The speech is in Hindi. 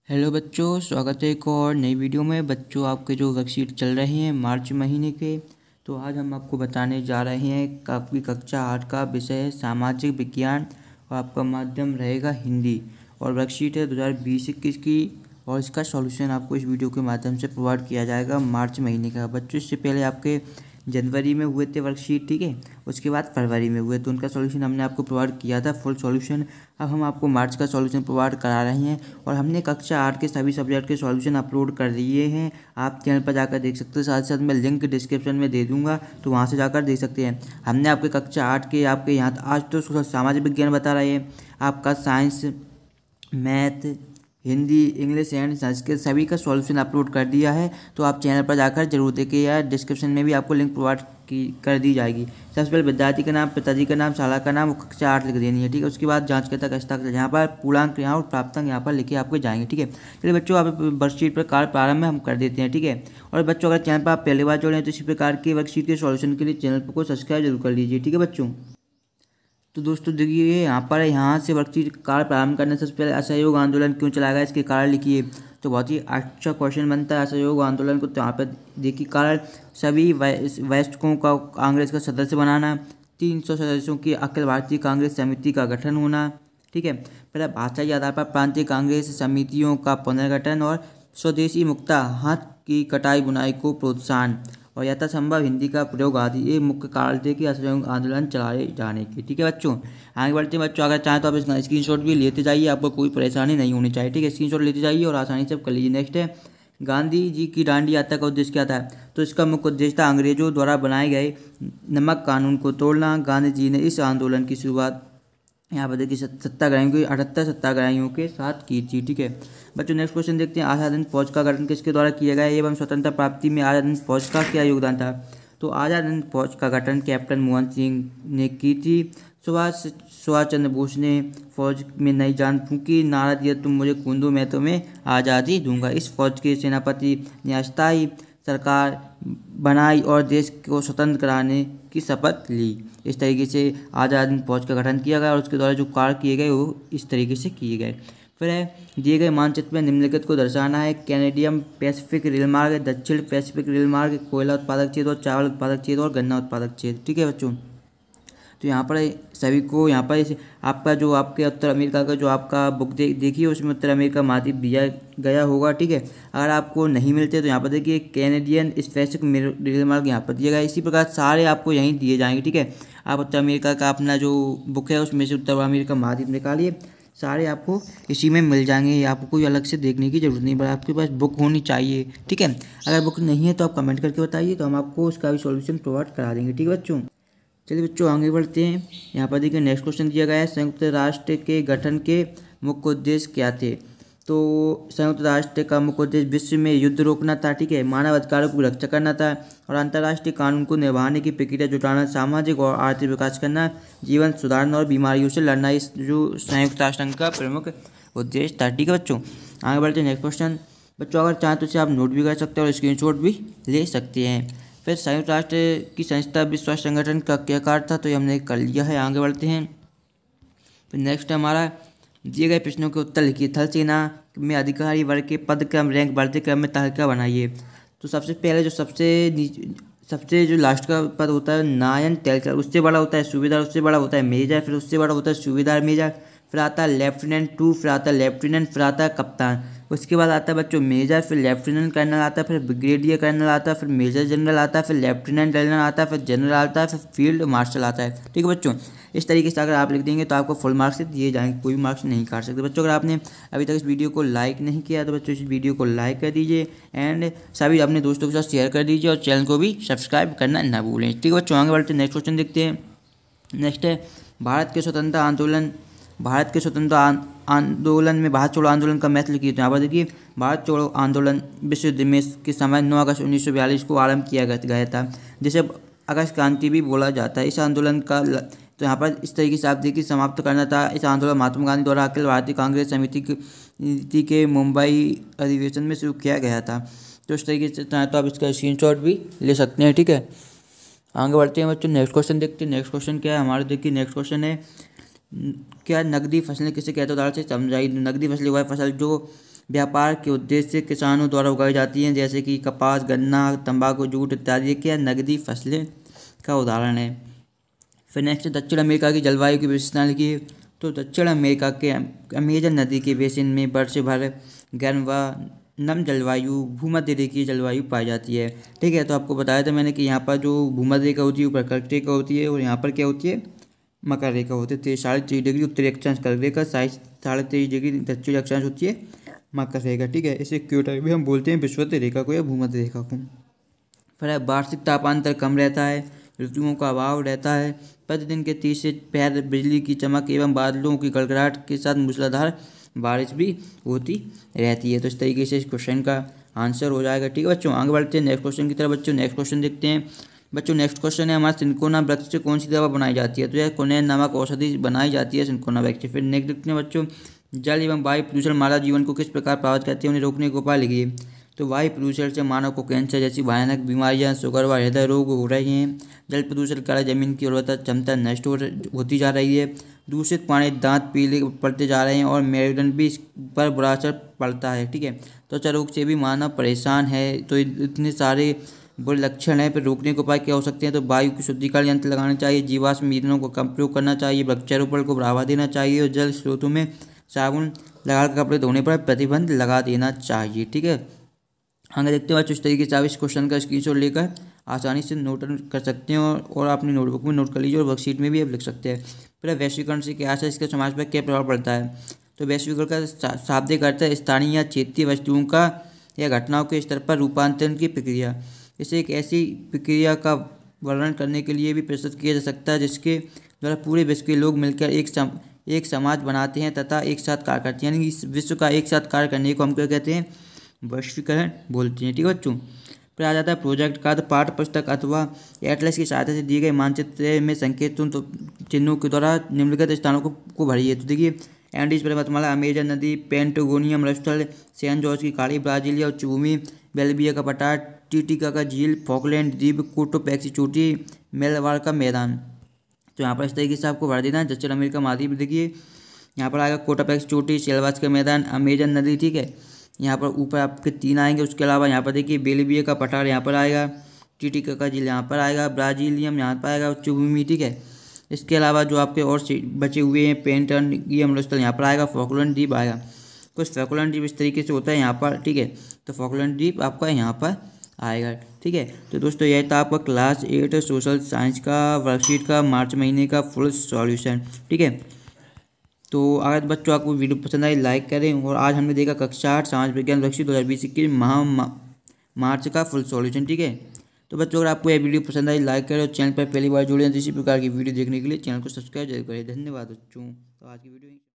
हेलो बच्चों, स्वागत है एक और नई वीडियो में। बच्चों, आपके जो वर्कशीट चल रहे हैं मार्च महीने के, तो आज हम आपको बताने जा रहे हैं कि आपकी कक्षा 8 का विषय है सामाजिक विज्ञान और आपका माध्यम रहेगा हिंदी। और वर्कशीट है 2020-21 की, और इसका सॉल्यूशन आपको इस वीडियो के माध्यम से प्रोवाइड किया जाएगा मार्च महीने का। बच्चों, इससे पहले आपके जनवरी में हुए थे वर्कशीट, ठीक है, उसके बाद फरवरी में हुए, तो उनका सॉल्यूशन हमने आपको प्रोवाइड किया था फुल सॉल्यूशन। अब हम आपको मार्च का सॉल्यूशन प्रोवाइड करा रहे हैं और हमने कक्षा 8 के सभी सब्जेक्ट के सॉल्यूशन अपलोड कर दिए हैं। आप चैनल पर जाकर देख सकते हो, साथ साथ मैं लिंक डिस्क्रिप्शन में दे दूंगा, तो वहाँ से जाकर देख सकते हैं। हमने आपके कक्षा 8 के आपके यहाँ आज तो सामाजिक विज्ञान बता रहे हैं, आपका science, math, Hindi, English and Sanskrit सभी का सॉल्यूशन अपलोड कर दिया है। तो आप चैनल पर जाकर जरूर देखिए, या डिस्क्रिप्शन में भी आपको लिंक प्रोवाइड कर दी जाएगी। सबसे पहले विद्यार्थी का नाम, पिताजी का नाम, शाला का नाम, कक्षा 8 लिख देनी है, ठीक है। उसके बाद जांचकर्ता हस्ताक्षर, यहाँ पर पूर्णांक यहाँ और प्राप्तांक यहाँ पर लिखे आपको जाएंगे, ठीक है। चलिए बच्चों, आप वर्कशीट पर कार्य प्रारंभ में हम कर देते हैं, ठीक है। और बच्चों, अगर चैनल पर आप पहली बार जुड़े हैं तो इसी प्रकार की वर्कशीट के सॉल्यूशन के लिए चैनल को सब्सक्राइब जरूर कर लीजिए, ठीक है बच्चों। तो दोस्तों देखिए, यहाँ से वर्कशीट कार्य प्रारंभ करने से पहले असहयोग आंदोलन क्यों चलाया गया, इसके कारण लिखिए। तो बहुत ही अच्छा क्वेश्चन बनता है असहयोग आंदोलन को। तो यहाँ पर देखिए, कारण सभी वयस्कों का कांग्रेस का सदस्य बनाना, 300 सदस्यों की अखिल भारतीय कांग्रेस समिति का गठन होना, ठीक है। पहले भाषाई आधार पर प्रांतीय कांग्रेस समितियों का पुनर्गठन, और स्वदेशी मुक्ता हाथ की कटाई बुनाई को प्रोत्साहन, और यथासंभव हिंदी का प्रयोग आदि ये मुख्य कारण थे कि असहयोग आंदोलन चलाए जाने के, ठीक है बच्चों। आगे बढ़ते हैं बच्चों, अगर चाहें तो आप इसका स्क्रीनशॉट भी लेते जाइए, आपको कोई परेशानी नहीं होनी चाहिए, ठीक है। स्क्रीनशॉट लेते जाइए और आसानी से कर लीजिए। नेक्स्ट है, गांधी जी की दांडी यात्रा का उद्देश्य क्या था। तो इसका मुख्य उद्देश्य था अंग्रेजों द्वारा बनाए गए नमक कानून को तोड़ना। गांधी जी ने इस आंदोलन की शुरुआत यहाँ पर देखिए सत्याग्रहियों की 78 सत्याग्रहियों के साथ की थी, ठीक है बच्चों। नेक्स्ट क्वेश्चन देखते हैं, आज़ाद हिंद फौज का गठन किसके द्वारा किया गया एवं स्वतंत्रता प्राप्ति में आज़ाद हिंद फौज का क्या योगदान था। तो आज़ाद हिंद फौज का गठन कैप्टन मोहन सिंह ने की थी। सुभाष चंद्र बोस ने फौज में नई जान फूंकी, नारा दिया तुम मुझे खून दो मैं तुम्हें आज़ादी दूंगा। इस फौज के सेनापति ने अस्थायी सरकार बनाई और देश को स्वतंत्र कराने की शपथ ली। इस तरीके से आज़ाद हिंद फौज का गठन किया गया और उसके द्वारा जो कार्य किए गए वो इस तरीके से किए गए। फिर है, दिए गए मानचित्र में निम्नलिखित को दर्शाना है। कैनेडियन पैसिफिक रेल मार्ग, दक्षिण पैसिफिक रेल मार्ग, कोयला उत्पादक क्षेत्र और चावल उत्पादक क्षेत्र और गन्ना उत्पादक क्षेत्र, ठीक है बच्चों। तो यहाँ पर सभी को यहाँ पर आपका जो आपके उत्तर अमेरिका का जो आपका बुक देखिए, उसमें उत्तर अमेरिका महाद्वीप दिया गया होगा, ठीक है। अगर आपको नहीं मिलते तो यहाँ पर देखिए कैनेडियन स्पेसिफिक रेल मार्ग यहाँ पर दिया गया। इसी प्रकार सारे आपको यहीं दिए जाएंगे, ठीक है। आप उत्तर अमेरिका का अपना जो बुक है उसमें से उत्तर अमेरिका महाद्वीप निकालिए, सारे आपको इसी में मिल जाएंगे। आपको कोई अलग से देखने की जरूरत नहीं, बट आपके पास बुक होनी चाहिए, ठीक है। अगर बुक नहीं है तो आप कमेंट करके बताइए, तो हम आपको उसका भी सॉल्यूशन प्रोवाइड करा देंगे, ठीक है बच्चों। चलिए बच्चों आगे बढ़ते हैं। यहाँ पर देखिए नेक्स्ट क्वेश्चन दिया गया है, संयुक्त राष्ट्र के गठन के मुख्य उद्देश्य क्या थे। तो संयुक्त राष्ट्र का मुख्य उद्देश्य विश्व में युद्ध रोकना था, ठीक है, मानव अधिकारों की रक्षा करना था, और अंतर्राष्ट्रीय कानून को निभाने की प्रक्रिया जुटाना, सामाजिक और आर्थिक विकास करना, जीवन सुधारना और बीमारियों से लड़ना। इस जो संयुक्त राष्ट्र संघ का प्रमुख उद्देश्य था, ठीक है बच्चों। आगे बढ़ते हैं नेक्स्ट क्वेश्चन। बच्चों अगर चाहें तो इसे आप नोट भी कर सकते हैं और स्क्रीनशॉट भी ले सकते हैं। फिर संयुक्त राष्ट्र की संस्था विश्व स्वास्थ्य संगठन का क्या कार्य था, तो ये हमने कर लिया है। आगे बढ़ते हैं। फिर नेक्स्ट हमारा दिए गए प्रश्नों के उत्तर लिखिए। थल सेना में अधिकारी वर्ग के पद क्रम रैंक बढ़ते क्रम में तालिका बनाइए। तो सबसे पहले जो सबसे जो लास्ट का पद होता है नायन टेलकर, उससे बड़ा होता है सूबेदार, उससे बड़ा होता है मेजर, फिर उससे बड़ा होता है सूबेदार मेजर, फिर आता है लेफ्टिनेंट 2, फिर आता है लेफ्टिनेंट, फिर आता है कप्तान। उसके बाद आता है बच्चों मेजर, फिर लेफ्टिनेंट कर्नल आता है, फिर ब्रिगेडियर कर्नल आता है, फिर मेजर जनरल आता है, फिर लेफ्टिनेंट जनरल आता है, फिर जनरल आता है, फिर फील्ड मार्शल आता है, ठीक है बच्चों। इस तरीके से अगर आप लिख देंगे तो आपको फुल मार्क्स दिए जाएंगे, कोई मार्क्स नहीं काट सकते बच्चों। अगर आपने अभी तक इस वीडियो को लाइक नहीं किया तो बच्चों इस वीडियो को लाइक कर दीजिए एंड सभी अपने दोस्तों के साथ शेयर कर दीजिए और चैनल को भी सब्सक्राइब करना ना भूलें, ठीक है बच्चों। आगे बढ़ते नेक्स्ट क्वेश्चन देखते हैं। नेक्स्ट है, भारत के स्वतंत्रता आंदोलन में भारत छोड़ो आंदोलन का महत्व लिखिए। तो यहाँ पर देखिए, भारत छोड़ो आंदोलन विश्व युद्ध में के समय 9 अगस्त 1942 को आरंभ किया गया था, जिसे अगस्त क्रांति भी बोला जाता है। इस आंदोलन का तो यहाँ पर इस तरीके से आप देखिए समाप्त करना था। इस आंदोलन महात्मा गांधी द्वारा अखिल भारतीय कांग्रेस समिति के मुंबई अधिवेशन में शुरू किया गया था। तो इस तरीके से चाहे तो आप इसका स्क्रीनशॉट भी ले सकते हैं, ठीक है। आगे बढ़ते हैं बच्चों, नेक्स्ट क्वेश्चन देखते हैं। नेक्स्ट क्वेश्चन क्या है हमारे, देखिए नेक्स्ट क्वेश्चन है, क्या नकदी फसलें किसे कहते हैं, उदाहरण से समझाइए। नकदी फसलें वह फसल जो व्यापार के उद्देश्य से किसानों द्वारा उगाई जाती हैं, जैसे कि कपास, गन्ना, तंबाकू, जूट इत्यादि के नकदी फसलें का उदाहरण है। फिर नेक्स्ट दक्षिण अमेरिका की जलवायु की विशेषता लिखिए। तो दक्षिण अमेरिका के अमेजन नदी के बेसिन में वर्ष भर गर्म व नम जलवायु भूमध्य रेखीय जलवायु पाई जाती है। ठीक है, तो आपको बताया था मैंने कि यहाँ पर जो भूमध्य रेखा होती है वो कर्क रेखा होती है, और यहाँ पर क्या होती है, मकर रेखा होती है। 23.5 डिग्री उत्तरी अक्षांश कर्क रेखा, 23.5 डिग्री दक्षिणी अक्षांश होती है मकर रेखा। ठीक है, इसे इक्वेटर भी हम बोलते हैं, विषुवत रेखा को या भूमध्य रेखा को। फिर वार्षिक तापांतर कम रहता है, ऋतुओं का अभाव रहता है, प्रतिदिन के 30 से पैर बिजली की चमक एवं बादलों की गड़गड़ाहट के साथ मूसलाधार बारिश भी होती रहती है। तो इस तरीके से इस क्वेश्चन का आंसर हो जाएगा। ठीक है बच्चों, आगे बढ़ते हैं नेक्स्ट क्वेश्चन की तरफ। बच्चों नेक्स्ट क्वेश्चन देखते हैं। बच्चों नेक्स्ट क्वेश्चन है हमारा, सिंकोना वृक्ष से कौन सी दवा बनाई जाती है? तो यह कोनेन नामक औषधि बनाई जाती है सिंकोना वृक्ष से। फिर नेक्स्ट देखते हैं बच्चों, जल एवं वायु प्रदूषण मानव जीवन को किस प्रकार प्रभावित करते हैं, उन्हें रोकने के उपाय लिखिए। तो वायु प्रदूषण से मानव को कैंसर जैसी भयानक बीमारियां, शुगर व हृदय रोग हो रहे हैं। जल प्रदूषण के कारण जमीन की उर्वरता क्षमता नष्ट होती जा रही है। दूषित पानी, दांत पीले पड़ते जा रहे हैं और मेरुदंड भी इस पर बुरा असर पड़ता है। ठीक है, त्वचा रोग से भी मानव परेशान है। तो इतने सारे बुरे लक्षण हैं। फिर रोकने के उपाय क्या हो सकते हैं? तो वायु की शुद्धिकरण यंत्र लगाना चाहिए, जीवाश्म ईंधनों को कम प्रयोग करना चाहिए, वृक्षारोपण को बढ़ावा देना चाहिए, और जल स्रोतों में साबुन लगाकर कपड़े धोने पर प्रतिबंध लगा देना चाहिए। ठीक है, आगे देखते हैं बच्चों, इस तरीके से आप इस क्वेश्चन का स्क्रीनशॉट लेकर आसानी से नोट कर सकते हैं, और अपनी नोटबुक में नोट कर लीजिए, और वर्कशीट में भी आप लिख सकते हैं। फिर वैश्वीकरण से क्या है, इसके समाज पर क्या प्रभाव पड़ता है? तो वैश्वीकरण का शाब्दिक अर्थ है स्थानीय या क्षेत्रीय वस्तुओं का या घटनाओं के स्तर पर रूपांतरण की प्रक्रिया। इसे एक ऐसी प्रक्रिया का वर्णन करने के लिए भी प्रस्तुत किया जा सकता है जिसके द्वारा पूरे विश्व के लोग मिलकर एक समाज बनाते हैं तथा एक साथ कार्य करते हैं। यानी इस विश्व का एक साथ कार्य करने को हम क्या कहते हैं? वैश्वीकरण बोलते हैं। ठीक है बच्चों, फिर आ जाता है प्रोजेक्ट का। तो पाठ्य पुस्तक अथवा एटलस की सहायता से दिए गए मानचित्र में संकेतों तो चिन्हों के द्वारा निम्नलिखित स्थानों को भरिए। तो देखिए, एंडीज पर्वतमाला, अमेजन नदी, पेंटागोनिया मरुस्थल, सैन जॉर्ज की खाड़ी, ब्राजीलिया उच्च भूमि, बेल्विया का पठार, टिटिका का झील, फॉकलैंड द्वीप, कोटोपैक्सी चोटी, मेलवार का मैदान। तो यहाँ पर इस तरीके से आपको भर देना है। दक्षिण अमेरिका महाद्वीप देखिए, यहाँ पर आएगा कोटोपैक्सी चोटी, सेलवास का मैदान, अमेजन नदी। ठीक है, यहाँ पर ऊपर आपके 3 आएंगे। उसके अलावा यहाँ पर देखिए बेल्विया का पठार यहाँ पर आएगा, टिटिका का झील यहाँ पर आएगा, ब्राजीलियम यहाँ पर आएगा, उच्च भूमि। ठीक है, इसके अलावा जो आपके और बचे हुए हैं, पेंटागोनिया मरुस्थल यहाँ पर आएगा, फॉकलैंड द्वीप आएगा। कुछ फॉकलैंड द्वीप इस तरीके से होता है यहाँ पर। ठीक है, तो फॉकलैंड द्वीप आपका यहाँ पर आएगा। ठीक है, तो दोस्तों यह था आपका क्लास 8 सोशल साइंस का वर्कशीट का मार्च महीने का फुल सॉल्यूशन। ठीक है, तो अगर बच्चों आपको वीडियो पसंद आई लाइक करें। और आज हमने देखा कक्षा 8 समाज विज्ञान वर्कशीट 2020 के मार्च का फुल सॉल्यूशन। ठीक है, तो बच्चों अगर आपको यह वीडियो पसंद आई लाइक करें, और चैनल पर पहली बार जुड़े हैं तो इसी प्रकार की वीडियो देखने के लिए चैनल को सब्सक्राइब जरूर करें। धन्यवाद बच्चों। तो आज की वीडियो